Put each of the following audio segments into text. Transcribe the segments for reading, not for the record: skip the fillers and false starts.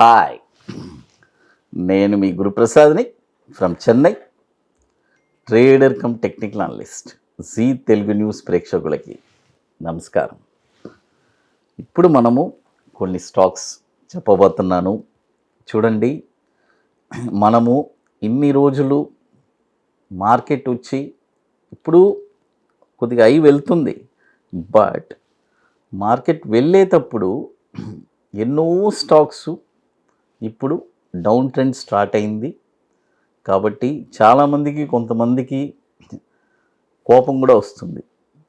Hi, నేను మీ గురుప్రసాద్ని from Chennai, trader cum technical analyst. Zee Telugu news ప్రేక్షకులకి నమస్కారం. ఇప్పుడు మనము కొన్ని స్టాక్స్ చెప్పబోతున్నాను. చూడండి, మనము ఇన్ని రోజులు మార్కెట్ వచ్చి ఇప్పుడు కొద్దిగా అయి వెళ్తుంది, బట్ మార్కెట్ వెళ్ళేటప్పుడు ఎన్నో స్టాక్స్ ఇప్పుడు డౌన్ ట్రెండ్ స్టార్ట్ అయింది. కాబట్టి చాలామందికి, కొంతమందికి కోపం కూడా వస్తుంది.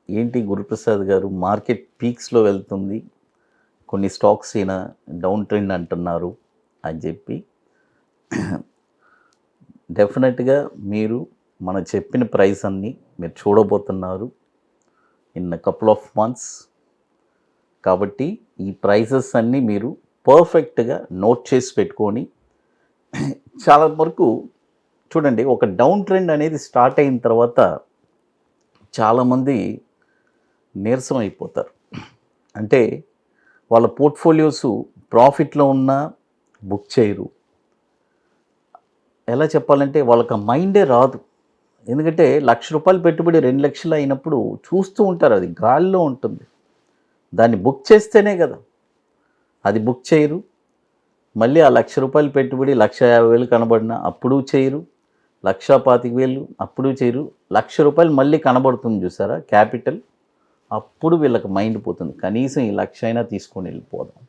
ఏంటి గురుప్రసాద్ గారు, మార్కెట్ పీక్స్లో వెళ్తుంది, కొన్ని స్టాక్స్ అయినా డౌన్ ట్రెండ్ అంటున్నారు అని చెప్పి. డెఫినెట్గా మీరు మన చెప్పిన ప్రైస్ అన్నీ మీరు చూడబోతున్నారు ఇన్ కపుల్ ఆఫ్ మంత్స్. కాబట్టి ఈ ప్రైసెస్ అన్నీ మీరు పర్ఫెక్ట్గా నోట్ చేసి పెట్టుకొని, చాలా వరకు చూడండి, ఒక డౌన్ ట్రెండ్ అనేది స్టార్ట్ అయిన తర్వాత చాలామంది నీరసం అయిపోతారు. అంటే వాళ్ళ పోర్ట్ఫోలియోస్ ప్రాఫిట్లో ఉన్నా బుక్ చేయరు. ఎలా చెప్పాలంటే వాళ్ళకి ఆ మైండే రాదు. ఎందుకంటే ₹1,00,000 పెట్టుబడి 2 లక్షలు అయినప్పుడు చూస్తూ ఉంటారు, అది గాల్లో ఉంటుంది. దాన్ని బుక్ చేస్తేనే కదా, అది బుక్ చేయరు. మళ్ళీ ఆ ₹1,00,000 పెట్టుబడి 1,50,000 కనబడినా అప్పుడు చేయరు, 1,25,000 అప్పుడు చేయరు. ₹1,00,000 మళ్ళీ కనబడుతుంది చూసారా క్యాపిటల్, అప్పుడు వీళ్ళకి మైండ్ పోతుంది, కనీసం ఈ 1,00,000 అయినా తీసుకొని వెళ్ళిపోదాం.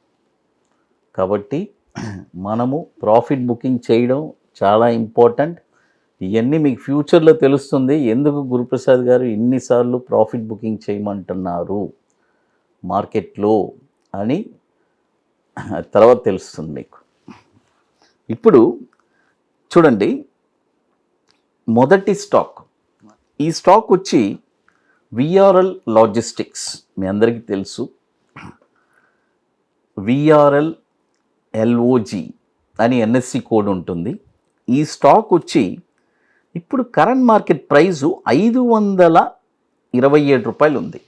కాబట్టి మనము ప్రాఫిట్ బుకింగ్ చేయడం చాలా ఇంపార్టెంట్. ఇవన్నీ మీకు ఫ్యూచర్లో తెలుస్తుంది, ఎందుకు గురుప్రసాద్ గారు ఇన్నిసార్లు ప్రాఫిట్ బుకింగ్ చేయమంటున్నారు మార్కెట్లో అని తర్వాత తెలుస్తుంది మీకు. ఇప్పుడు చూడండి, మొదటి స్టాక్, ఈ స్టాక్ వచ్చి విఆర్ఎల్ లాజిస్టిక్స్. మీ అందరికీ తెలుసు, విఆర్ఎల్ ఎల్ఓజీ అని ఎన్ఎస్సి కోడ్ ఉంటుంది. ఈ స్టాక్ వచ్చి ఇప్పుడు కరెంట్ మార్కెట్ ప్రైజు ₹527 ఉంది.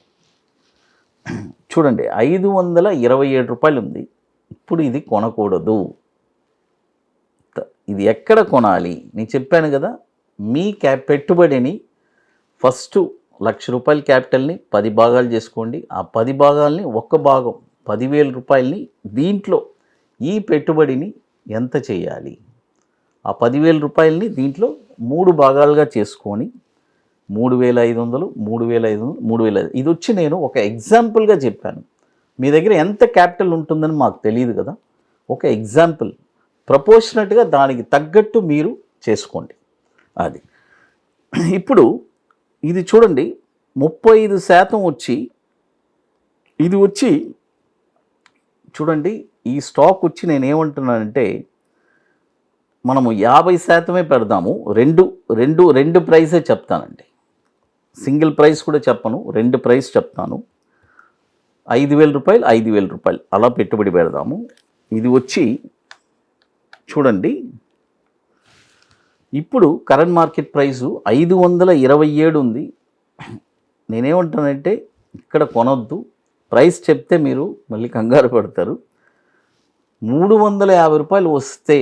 చూడండి, ₹527 ఉంది. ఇప్పుడు ఇది కొనకూడదు. ఇది ఎక్కడ కొనాలి? నేను చెప్పాను కదా, మీ పెట్టుబడిని ఫస్ట్ ₹1,00,000 క్యాపిటల్ని 10 భాగాలు చేసుకోండి. ఆ 10 భాగాల్ని ఒక్క భాగం ₹10,000 దీంట్లో ఈ పెట్టుబడిని ఎంత చేయాలి? ఆ ₹10,000 దీంట్లో 3 భాగాలుగా చేసుకొని 3,500, 3,500, 3,500. ఇది వచ్చి నేను ఒక ఎగ్జాంపుల్గా చెప్పాను. మీ దగ్గర ఎంత క్యాపిటల్ ఉంటుందని మాకు తెలియదు కదా, ఒక ఎగ్జాంపుల్, ప్రపోర్షనట్గా దానికి తగ్గట్టు మీరు చేసుకోండి. అది ఇప్పుడు ఇది చూడండి, 35% వచ్చి, ఇది వచ్చి చూడండి, ఈ స్టాక్ వచ్చి నేనేమంటున్నానంటే మనము 50% పెడదాము. రెండు ప్రైసే చెప్తానండి, సింగిల్ ప్రైస్ కూడా చెప్పను, 2 ప్రైస్ చెప్తాను. ₹5,000, ₹5,000 అలా పెట్టుబడి పెడదాము. ఇది వచ్చి చూడండి, ఇప్పుడు కరెంట్ మార్కెట్ ప్రైసు 527 ఉంది. నేనేమంటానంటే ఇక్కడ కొనొద్దు, ప్రైస్ చెప్తే మీరు మళ్ళీ కంగారు పడతారు. ₹350 వస్తే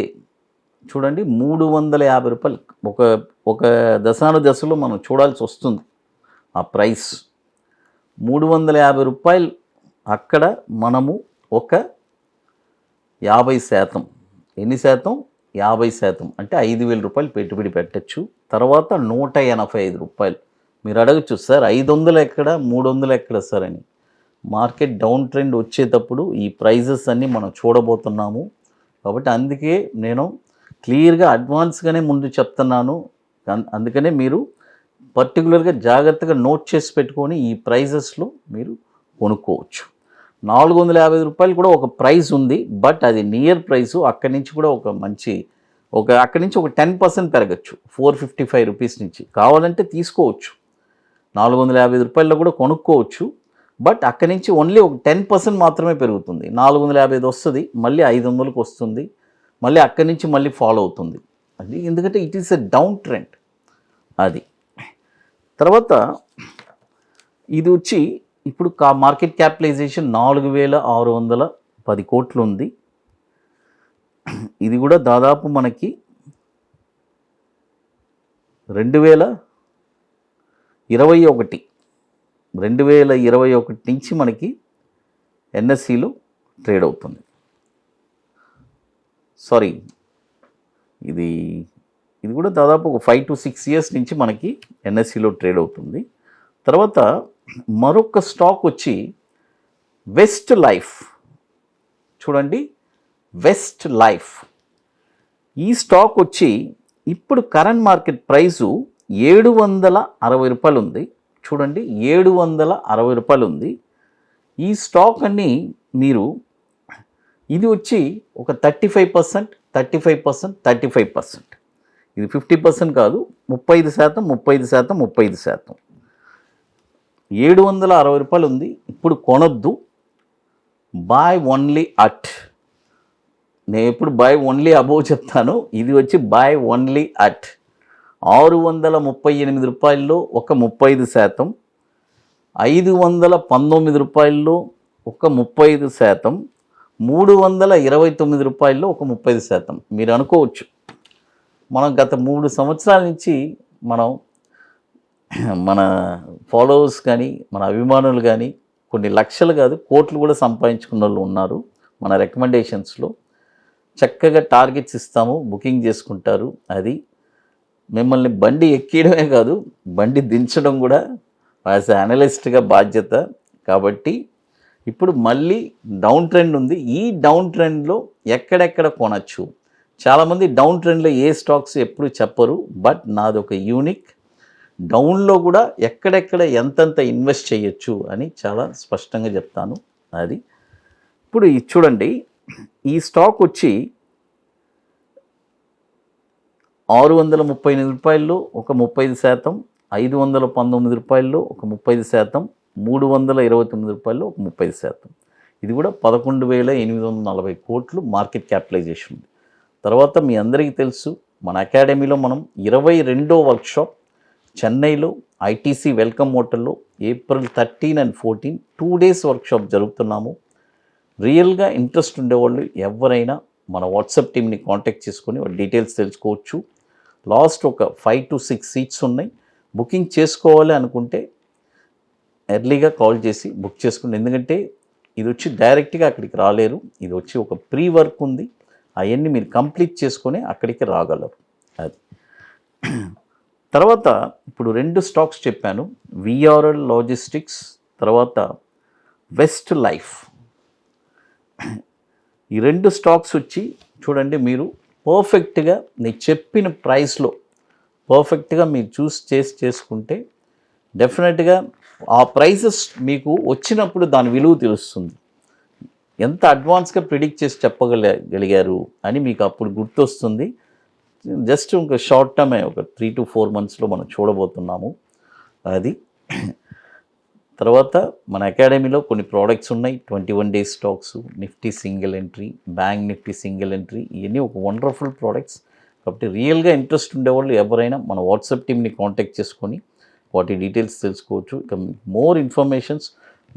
చూడండి, ₹350 ఒక దశలో మనం చూడాల్సి వస్తుంది. ఆ ప్రైస్ ₹350. అక్కడ మనము ఒక 50%, ఎన్ని శాతం? 50%, అంటే ₹5,000 పెట్టుబడి పెట్టచ్చు. తర్వాత ₹185. మీరు అడగచ్చు, సార్ 500 ఎక్కడ, 300 ఎక్కడ సార్ అని. మార్కెట్ డౌన్ ట్రెండ్ వచ్చేటప్పుడు ఈ ప్రైజెస్ అన్నీ మనం చూడబోతున్నాము. కాబట్టి అందుకే నేను క్లియర్గా అడ్వాన్స్గానే ముందు చెప్తున్నాను. అందుకనే మీరు పర్టికులర్గా జాగ్రత్తగా నోట్ చేసి పెట్టుకొని ఈ ప్రైజెస్లో మీరు కొనుక్కోవచ్చు. ₹450 కూడా ఒక ప్రైస్ ఉంది, బట్ అది నియర్ ప్రైసు. అక్కడి నుంచి కూడా అక్కడి నుంచి ఒక 10% పెరగచ్చు, ₹455 నుంచి. కావాలంటే తీసుకోవచ్చు, ₹450 కూడా కొనుక్కోవచ్చు. బట్ అక్కడి నుంచి ఓన్లీ ఒక 10% మాత్రమే పెరుగుతుంది. 455 వస్తుంది, మళ్ళీ 500కి వస్తుంది, మళ్ళీ అక్కడి నుంచి మళ్ళీ ఫాలో అవుతుంది. అది ఎందుకంటే it is a down trend. అది తర్వాత ఇది వచ్చి ఇప్పుడు మార్కెట్ క్యాపిటలైజేషన్ 4,610 కోట్లు ఉంది. ఇది కూడా దాదాపు మనకి 2021 నుంచి మనకి ఎన్ఎస్సిలో ట్రేడ్ అవుతుంది. సారీ, ఇది కూడా దాదాపు ఒక 5 to 6 ఇయర్స్ నుంచి మనకి ఎన్ఎస్సిలో ట్రేడ్ అవుతుంది. తర్వాత మరొక స్టాక్ వచ్చి వెస్ట్ లైఫ్. చూడండి, వెస్ట్ లైఫ్. ఈ స్టాక్ వచ్చి ఇప్పుడు కరెంట్ మార్కెట్ ప్రైసు 760 రూపాయలు ఉంది. చూడండి, 760 రూపాయలు ఉంది. ఈ స్టాక్ అన్ని మీరు ఇది వచ్చి ఒక 35%, 35%, 35%. ఇది 50% కాదు, 35%, 35%, 35%. 760 రూపాయలు ఉంది. ఇప్పుడు కొనొద్దు, బాయ్ ఓన్లీ అట్. నేను ఎప్పుడు బాయ్ ఓన్లీ అబోవ్ చెప్తాను, ఇది వచ్చి బాయ్ ఓన్లీ అట్ 638 రూపాయల్లో ఒక 35%, 519 రూపాయల్లో ఒక 35%, 329 రూపాయల్లో ఒక 30%. మీరు అనుకోవచ్చు, మనం గత 3 సంవత్సరాల నుంచి మన ఫాలోవర్స్ కానీ మన అభిమానులు కానీ కొన్ని లక్షలు కాదు కోట్లు కూడా సంపాదించుకున్న వాళ్ళు ఉన్నారు. మన రికమెండేషన్స్లో చక్కగా టార్గెట్స్ ఇస్తాము, బుకింగ్ చేసుకుంటారు. అది మిమ్మల్ని బండి ఎక్కియడమే కాదు, బండి దించడం కూడా యాజ్ అనలిస్ట్గా బాధ్యత. కాబట్టి ఇప్పుడు మళ్ళీ డౌన్ ట్రెండ్ ఉంది. ఈ డౌన్ ట్రెండ్లో ఎక్కడెక్కడ కొనచ్చు. చాలామంది డౌన్ ట్రెండ్లో ఏ స్టాక్స్ ఎప్పుడు చెప్పరు, బట్ నాది ఒక యూనిక్. డౌన్లో కూడా ఎక్కడెక్కడ ఎంతెంత ఇన్వెస్ట్ చేయొచ్చు అని చాలా స్పష్టంగా చెప్తాను. అది ఇప్పుడు చూడండి, ఈ స్టాక్ వచ్చి 638 రూపాయల్లో ఒక 30%, 519 రూపాయల్లో ఒక 30%, 329 రూపాయల్లో ఒక 30%. ఇది కూడా 11,840 కోట్లు మార్కెట్ క్యాపిటలైజేషన్ ఉంది. తర్వాత మీ అందరికీ తెలుసు, మన అకాడమీలో మనం 22వ వర్క్షాప్ చెన్నైలో ఐటీసీ వెల్కమ్ హోటల్లో April 13 and 14 2 days వర్క్షాప్ జరుగుతున్నాము. రియల్గా ఇంట్రెస్ట్ ఉండేవాళ్ళు ఎవరైనా మన వాట్సాప్ టీమ్ని కాంటాక్ట్ చేసుకొని డీటెయిల్స్ తెలుసుకోవచ్చు. లాస్ట్ ఒక 5 to 6 సీట్స్ ఉన్నాయి. బుకింగ్ చేసుకోవాలి అనుకుంటే ఎర్లీగా కాల్ చేసి బుక్ చేసుకోండి. ఎందుకంటే ఇది వచ్చి డైరెక్ట్గా అక్కడికి రాలేరు. ఇది వచ్చి ఒక ప్రీ వర్క్ ఉంది, అవన్నీ మీరు కంప్లీట్ చేసుకొని అక్కడికి రాగలరు. అది తర్వాత ఇప్పుడు 2 స్టాక్స్ చెప్పాను, విఆర్ఎల్ లాజిస్టిక్స్, తర్వాత వెస్ట్ లైఫ్. ఈ 2 స్టాక్స్ వచ్చి చూడండి, మీరు పర్ఫెక్ట్గా నేను చెప్పిన ప్రైస్లో పర్ఫెక్ట్గా మీరు చేసుకుంటే డెఫినెట్గా ఆ ప్రైసెస్ మీకు వచ్చినప్పుడు దాని విలువ తెలుస్తుంది. ఎంత అడ్వాన్స్గా ప్రిడిక్ట్ చేసి చెప్పగలిగారు అని మీకు అప్పుడు గుర్తొస్తుంది. జస్ట్ ఒక షార్ట్ టర్మే, ఒక 3 to 4 monthsలో మనం చూడబోతున్నాము. అది తర్వాత మన అకాడమీలో కొన్ని ప్రోడక్ట్స్ ఉన్నాయి. 21 days stocks, Nifty single entry, bank Nifty single entry, ఇవన్నీ ఒక వండర్ఫుల్ ప్రోడక్ట్స్. కాబట్టి రియల్గా ఇంట్రెస్ట్ ఉండేవాళ్ళు ఎవరైనా మన వాట్సాప్ టీమ్ని కాంటాక్ట్ చేసుకొని వాటి డీటెయిల్స్ తెలుసుకోవచ్చు. ఇక more informations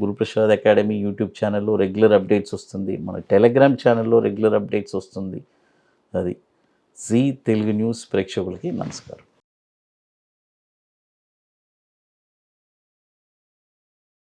Guruprasad academy YouTube ఛానల్లో రెగ్యులర్ అప్డేట్స్ వస్తుంది, మన టెలిగ్రామ్ ఛానల్లో రెగ్యులర్ అప్డేట్స్ వస్తుంది. అది జీ తెలుగు న్యూస్ ప్రేక్షకులకి నమస్కారం.